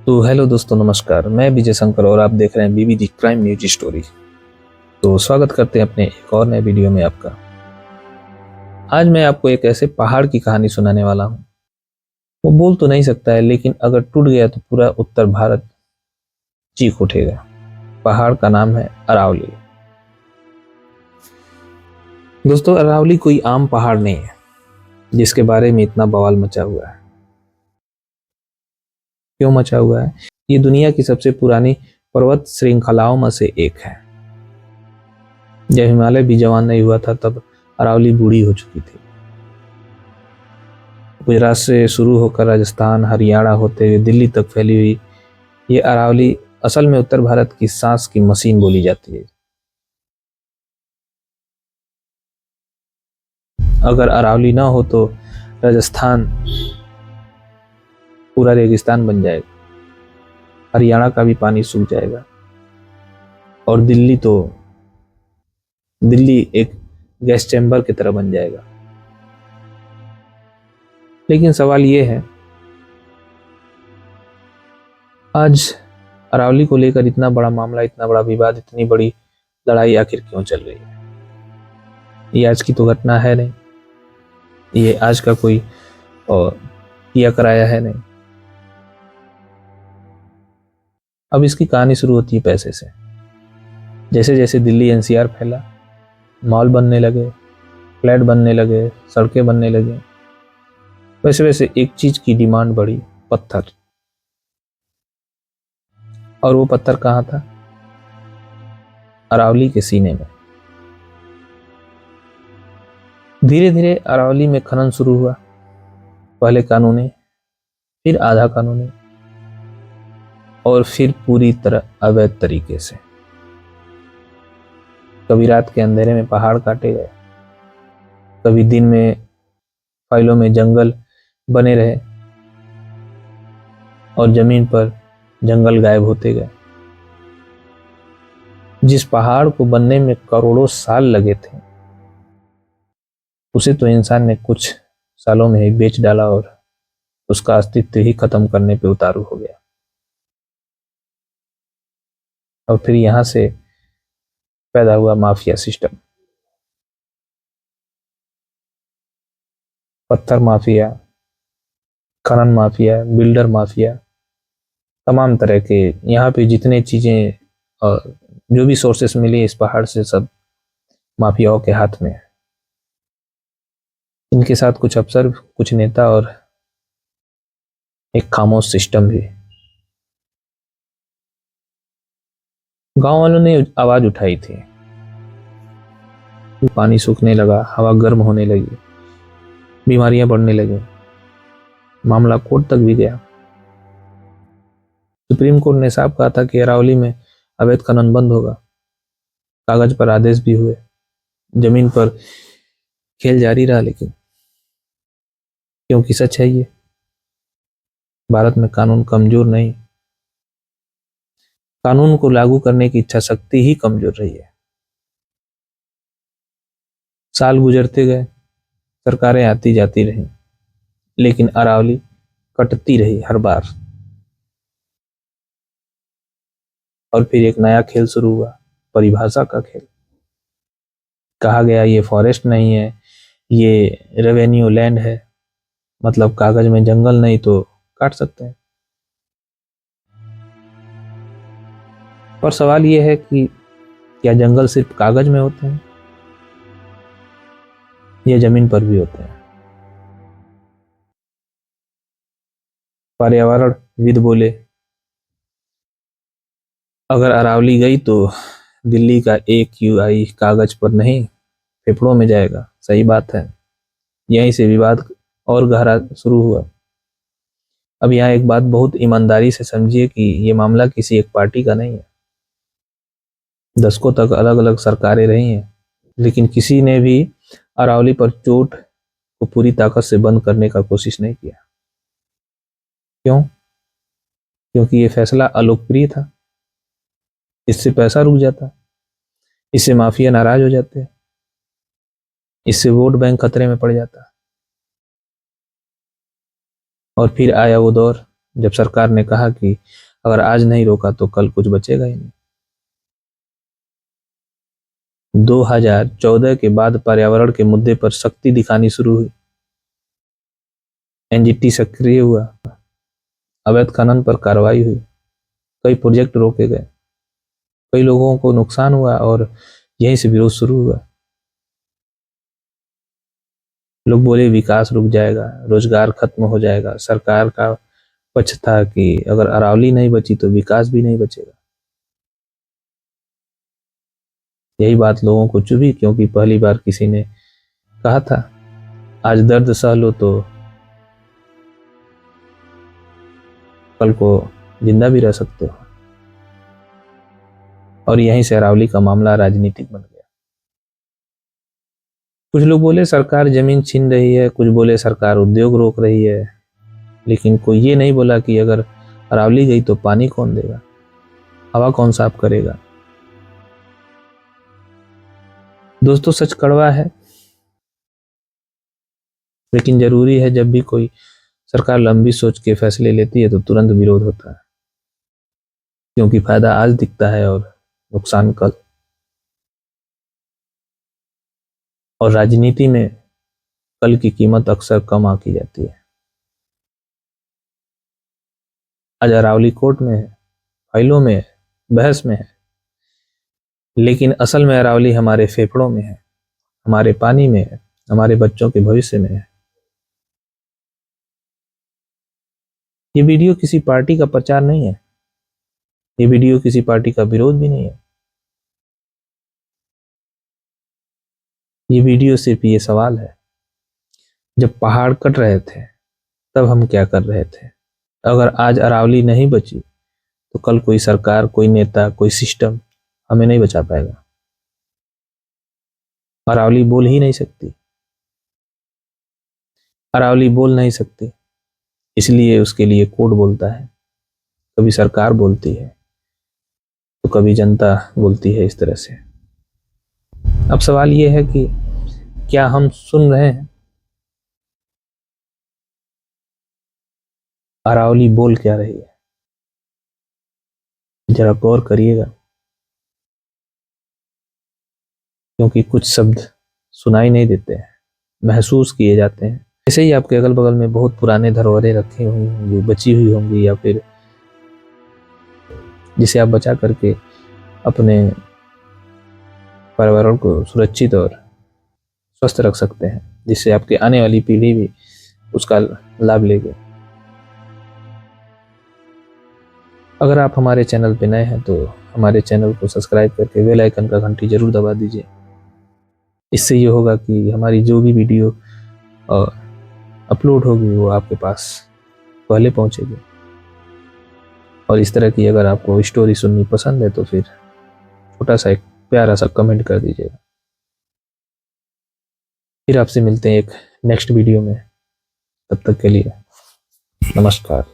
तो हेलो दोस्तों, नमस्कार। मैं विजय शंकर और आप देख रहे हैं बीबी दी क्राइम न्यूज स्टोरी। तो स्वागत करते हैं अपने एक और नए वीडियो में आपका। आज मैं आपको एक ऐसे पहाड़ की कहानी सुनाने वाला हूँ। वो बोल तो नहीं सकता है, लेकिन अगर टूट गया तो पूरा उत्तर भारत चीख उठेगा। पहाड़ का नाम है अरावली। दोस्तों, अरावली कोई आम पहाड़ नहीं है जिसके बारे में इतना बवाल मचा हुआ है। क्यों मचा हुआ है? ये दुनिया की सबसे पुरानी पर्वत श्रृंखलाओं में से एक है। जब हिमालय भी जवान नहीं हुआ था तब अरावली बूढ़ी हो चुकी थी। गुजरात से शुरू होकर राजस्थान, हरियाणा होते हुए दिल्ली तक फैली हुई ये अरावली असल में उत्तर भारत की सांस की मशीन बोली जाती है। अगर अरावली ना हो तो राजस्थान पूरा रेगिस्तान बन जाएगा, हरियाणा का भी पानी सूख जाएगा और दिल्ली एक गैस चैम्बर की तरह बन जाएगा। लेकिन सवाल ये है, आज अरावली को लेकर इतना बड़ा मामला, इतना बड़ा विवाद, इतनी बड़ी लड़ाई आखिर क्यों चल रही है? ये आज की तो घटना है नहीं, ये आज का कोई और किया कराया है नहीं। अब इसकी कहानी शुरू होती है पैसे से। जैसे जैसे दिल्ली एनसीआर फैला, मॉल बनने लगे, फ्लैट बनने लगे, सड़कें बनने लगी, वैसे वैसे एक चीज की डिमांड बढ़ी, पत्थर। और वो पत्थर कहाँ था? अरावली के सीने में। धीरे धीरे अरावली में खनन शुरू हुआ। पहले कानूनी, फिर आधा कानूनी और फिर पूरी तरह अवैध तरीके से। कभी रात के अंधेरे में पहाड़ काटे गए, कभी दिन में फाइलों में जंगल बने रहे और जमीन पर जंगल गायब होते गए। जिस पहाड़ को बनने में करोड़ों साल लगे थे, उसे तो इंसान ने कुछ सालों में ही बेच डाला और उसका अस्तित्व ही खत्म करने पे उतारू हो गया। और फिर यहां से पैदा हुआ माफिया सिस्टम। पत्थर माफिया, खनन माफिया, बिल्डर माफिया, तमाम तरह के यहाँ पे जितने चीजें और जो भी सोर्सेस मिली इस पहाड़ से, सब माफियाओं के हाथ में है। इनके साथ कुछ अफसर, कुछ नेता और एक खामोश सिस्टम भी। गांव वालों ने आवाज उठाई थी, पानी सूखने लगा, हवा गर्म होने लगी, बीमारियां बढ़ने लगी। मामला कोर्ट तक भी गया। सुप्रीम कोर्ट ने साफ कहा था कि अरावली में अवैध खनन बंद होगा। कागज पर आदेश भी हुए, जमीन पर खेल जारी रहा। लेकिन क्योंकि सच है, ये भारत में कानून कमजोर नहीं, कानून को लागू करने की इच्छा शक्ति ही कमजोर रही है। साल गुजरते गए, सरकारें आती जाती रही, लेकिन अरावली कटती रही हर बार। और फिर एक नया खेल शुरू हुआ, परिभाषा का खेल। कहा गया ये फॉरेस्ट नहीं है, ये रेवेन्यू लैंड है, मतलब कागज में जंगल नहीं तो काट सकते हैं। पर सवाल यह है कि क्या जंगल सिर्फ कागज में होते हैं या जमीन पर भी होते हैं? पर्यावरणविद बोले, अगर अरावली गई तो दिल्ली का AQI कागज पर नहीं, फेफड़ों में जाएगा। सही बात है। यहीं से विवाद और गहरा शुरू हुआ। अब यहाँ एक बात बहुत ईमानदारी से समझिए कि ये मामला किसी एक पार्टी का नहीं है। दशकों तक अलग अलग सरकारें रही हैं, लेकिन किसी ने भी अरावली पर चोट को पूरी ताकत से बंद करने का कोशिश नहीं किया। क्यों? क्योंकि ये फैसला अलोकप्रिय था। इससे पैसा रुक जाता, इससे माफिया नाराज हो जाते, इससे वोट बैंक खतरे में पड़ जाता। और फिर आया वो दौर जब सरकार ने कहा कि अगर आज नहीं रोका तो कल कुछ बचेगा ही नहीं। 2014 के बाद पर्यावरण के मुद्दे पर सख्ती दिखानी शुरू हुई। एनजीटी सक्रिय हुआ, अवैध खनन पर कार्रवाई हुई, कई प्रोजेक्ट रोके गए, कई लोगों को नुकसान हुआ और यहीं से विरोध शुरू हुआ। लोग बोले विकास रुक जाएगा, रोजगार खत्म हो जाएगा। सरकार का पक्ष था कि अगर अरावली नहीं बची तो विकास भी नहीं बचेगा। यही बात लोगों को चुभी, क्योंकि पहली बार किसी ने कहा था आज दर्द सह लो तो कल को जिंदा भी रह सकते हो। और यहीं से अरावली का मामला राजनीतिक बन गया। कुछ लोग बोले सरकार जमीन छीन रही है, कुछ बोले सरकार उद्योग रोक रही है, लेकिन कोई ये नहीं बोला कि अगर अरावली गई तो पानी कौन देगा, हवा कौन साफ करेगा। दोस्तों, सच कड़वा है, लेकिन जरूरी है। जब भी कोई सरकार लंबी सोच के फैसले लेती है तो तुरंत विरोध होता है, क्योंकि फायदा आज दिखता है और नुकसान कल। और राजनीति में कल की कीमत अक्सर कम आंकी जाती है। आज अरावली कोर्ट में है, फाइलों में है, बहस में है, लेकिन असल में अरावली हमारे फेफड़ों में है, हमारे पानी में है, हमारे बच्चों के भविष्य में है। ये वीडियो किसी पार्टी का प्रचार नहीं है, ये वीडियो किसी पार्टी का विरोध भी नहीं है। ये वीडियो सिर्फ ये सवाल है, जब पहाड़ कट रहे थे तब हम क्या कर रहे थे? अगर आज अरावली नहीं बची तो कल कोई सरकार, कोई नेता, कोई सिस्टम हमें नहीं बचा पाएगा। अरावली बोल ही नहीं सकती, अरावली बोल नहीं सकती, इसलिए उसके लिए कोर्ट बोलता है, कभी सरकार बोलती है तो कभी जनता बोलती है। इस तरह से अब सवाल ये है कि क्या हम सुन रहे हैं? अरावली बोल क्या रही है? जरा गौर करिएगा, क्योंकि कुछ शब्द सुनाई नहीं देते हैं, महसूस किए जाते हैं। ऐसे ही आपके अगल बगल में बहुत पुराने धरोहरें रखी हुई होंगी, बची हुई होंगी, या फिर जिसे आप बचा करके अपने पर्यावरण को सुरक्षित और स्वस्थ रख सकते हैं, जिससे आपकी आने वाली पीढ़ी भी उसका लाभ लेगी। अगर आप हमारे चैनल पे नए हैं तो हमारे चैनल को सब्सक्राइब करके बेल आइकन का घंटी जरूर दबा दीजिए। इससे ये होगा कि हमारी जो भी वीडियो अपलोड होगी वो आपके पास पहले पहुंचेगी। और इस तरह की अगर आपको स्टोरी सुननी पसंद है तो फिर छोटा सा एक प्यारा सा कमेंट कर दीजिएगा। फिर आपसे मिलते हैं एक नेक्स्ट वीडियो में, तब तक के लिए नमस्कार।